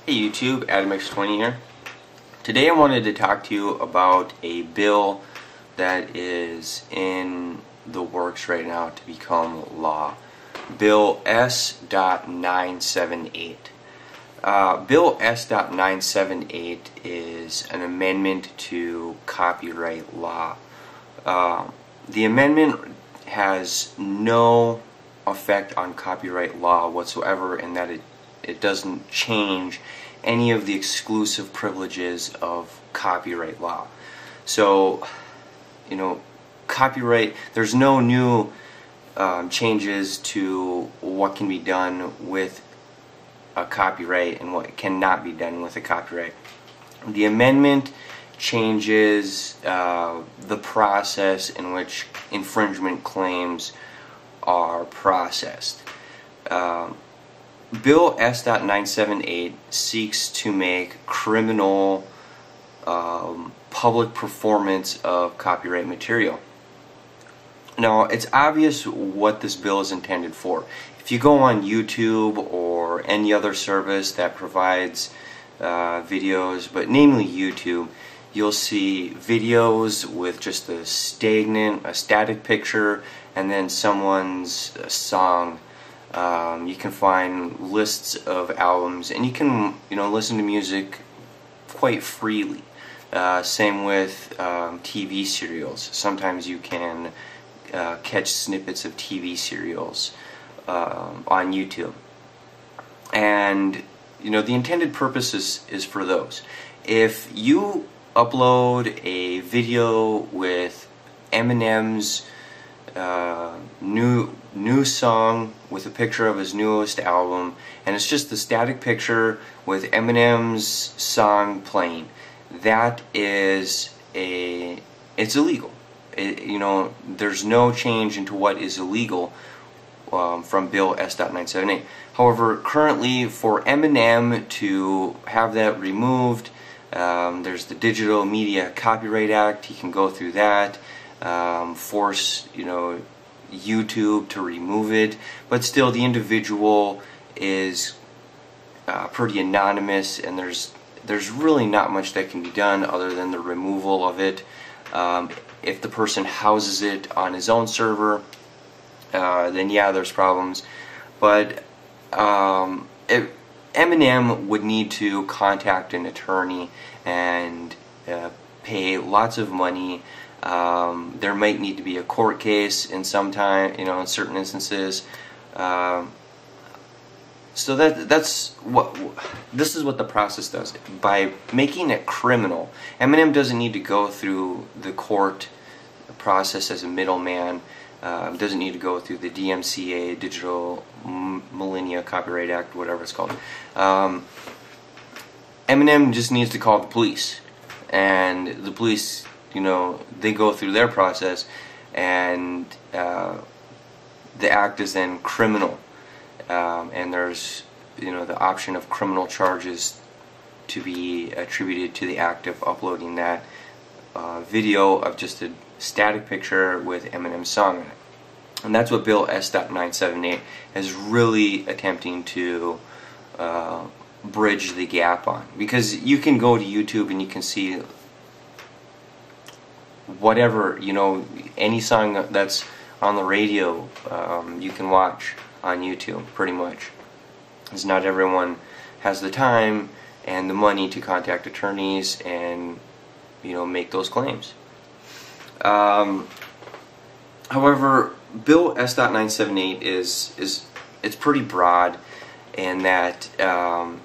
Hey YouTube, AdamX20 here. Today I wanted to talk to you about a bill that is in the works right now to become law. Bill S.978. Bill S.978 is an amendment to copyright law. The amendment has no effect on copyright law whatsoever in that it doesn't change any of the exclusive privileges of copyright law. So, copyright, there's no new changes to what can be done with a copyright and what cannot be done with a copyright. The amendment changes the process in which infringement claims are processed. Bill S.978 seeks to make criminal public performance of copyright material. Now, it's obvious what this bill is intended for. If you go on YouTube or any other service that provides videos, but namely YouTube, you'll see videos with just a static picture and then someone's song. You can find lists of albums, and you can listen to music quite freely. Same with TV serials. Sometimes you can catch snippets of TV serials on YouTube, and the intended purpose is for those. If you upload a video with Eminem's new song with a picture of his newest album, and it's just the static picture with Eminem's song playing, it's illegal. There's no change into what is illegal from Bill S.978. However, currently for Eminem to have that removed, there's the Digital Media Copyright Act. He can go through that, force YouTube to remove it, but still the individual is pretty anonymous, and there's really not much that can be done other than the removal of it. If the person houses it on his own server, then yeah, there's problems, but Eminem would need to contact an attorney and pay lots of money. There might need to be a court case in some time, in certain instances. So this is what the process does. By making it criminal, Eminem doesn't need to go through the court process as a middleman. Doesn't need to go through the DMCA, Digital Millennia Copyright Act, whatever it's called. Eminem just needs to call the police, and the police, they go through their process, and the act is then criminal, and there's the option of criminal charges to be attributed to the act of uploading that video of just a static picture with Eminem's song in it. And that's what Bill S.978 is really attempting to bridge the gap on, because you can go to YouTube and you can see whatever, any song that's on the radio, you can watch on YouTube, pretty much. Because not everyone has the time and the money to contact attorneys and make those claims. However, Bill S.978 it's pretty broad in that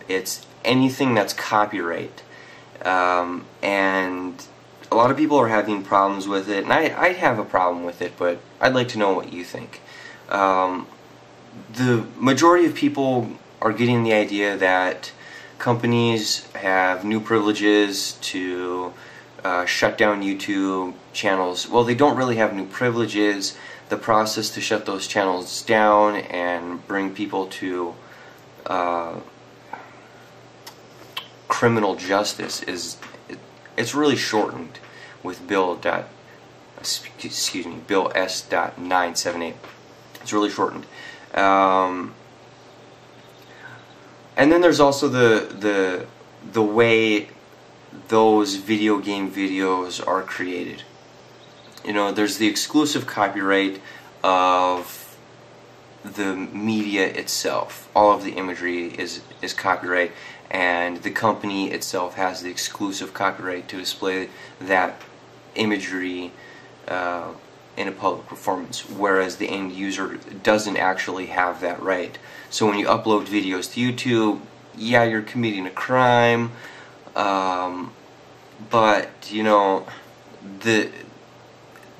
it's anything that's copyright, and a lot of people are having problems with it, and I have a problem with it, but I'd like to know what you think. The majority of people are getting the idea that companies have new privileges to shut down YouTube channels. Well, they don't really have new privileges. The process to shut those channels down and bring people to criminal justice it's really shortened with Bill S.978. It's really shortened. And then there's also the way those video game videos are created. You know, there's the exclusive copyright of the media itself. All of the imagery is copyright, and the company itself has the exclusive copyright to display that imagery in a public performance, whereas the end user doesn't actually have that right. So when you upload videos to YouTube, yeah, you're committing a crime, but you know, the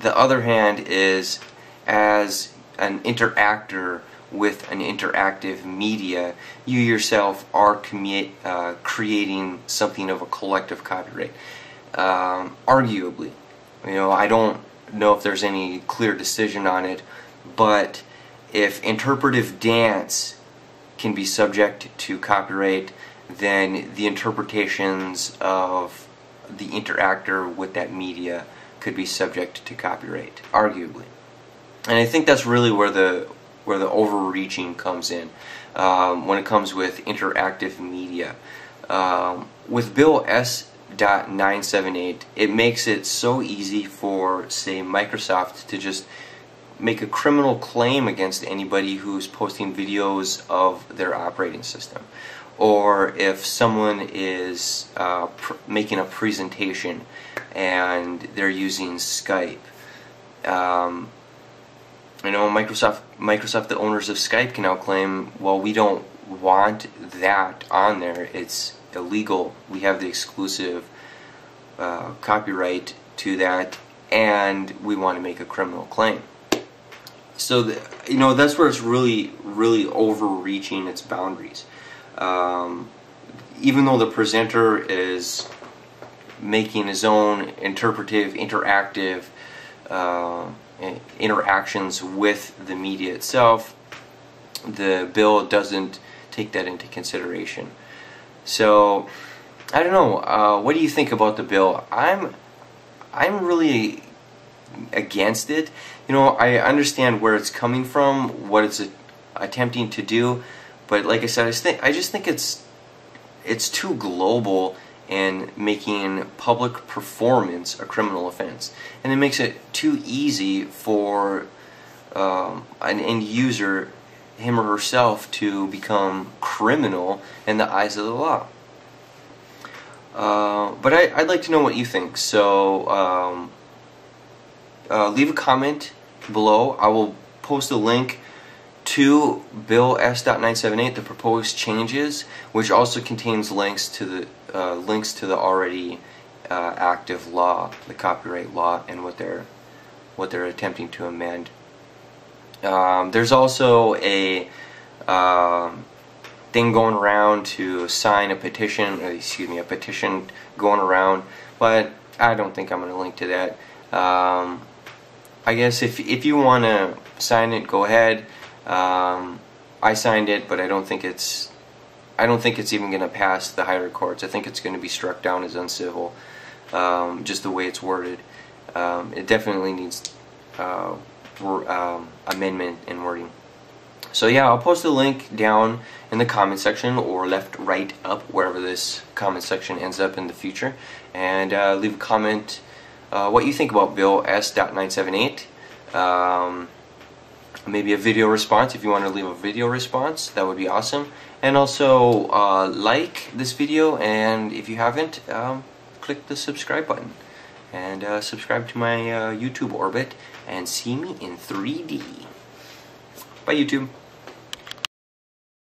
other hand is, as an interactor with an interactive media, you yourself are creating something of a collective copyright. Arguably, you know, I don't know if there's any clear decision on it, but if interpretive dance can be subject to copyright, then the interpretations of the interactor with that media could be subject to copyright, arguably. And I think that's really where the overreaching comes in when it comes with interactive media. With Bill S.978, it makes it so easy for, say, Microsoft to just make a criminal claim against anybody who's posting videos of their operating system, or if someone is making a presentation and they're using Skype. You know, Microsoft, the owners of Skype, can now claim, well, we don't want that on there. It's illegal. We have the exclusive copyright to that, and we want to make a criminal claim. So, you know, that's where it's really, really overreaching its boundaries. Even though the presenter is making his own interpretive, interactive interactions with the media itself, the bill doesn't take that into consideration. So, I don't know. What do you think about the bill? I'm really against it. You know, I understand where it's coming from, what it's attempting to do, but like I said, I just think it's too global in making public performance a criminal offense, and it makes it too easy for an end user, him or herself, to become criminal in the eyes of the law. But I'd like to know what you think, so leave a comment below. I will post a link to Bill S.978, the proposed changes, which also contains links to the already active law, the copyright law, and what they're attempting to amend. There's also a thing going around to sign a petition, a petition going around, but I don't think I'm going to link to that. I guess if you want to sign it, go ahead. I signed it, but I don't think it's even going to pass the higher courts. I think it's going to be struck down as uncivil, just the way it's worded. It definitely needs amendment in wording. So yeah, I'll post a link down in the comment section, or left, right, up, wherever this comment section ends up in the future, and leave a comment what you think about Bill S.978. Maybe a video response. If you want to leave a video response, that would be awesome. And also like this video, and if you haven't, click the subscribe button and subscribe to my YouTube orbit and see me in 3D. Bye, YouTube.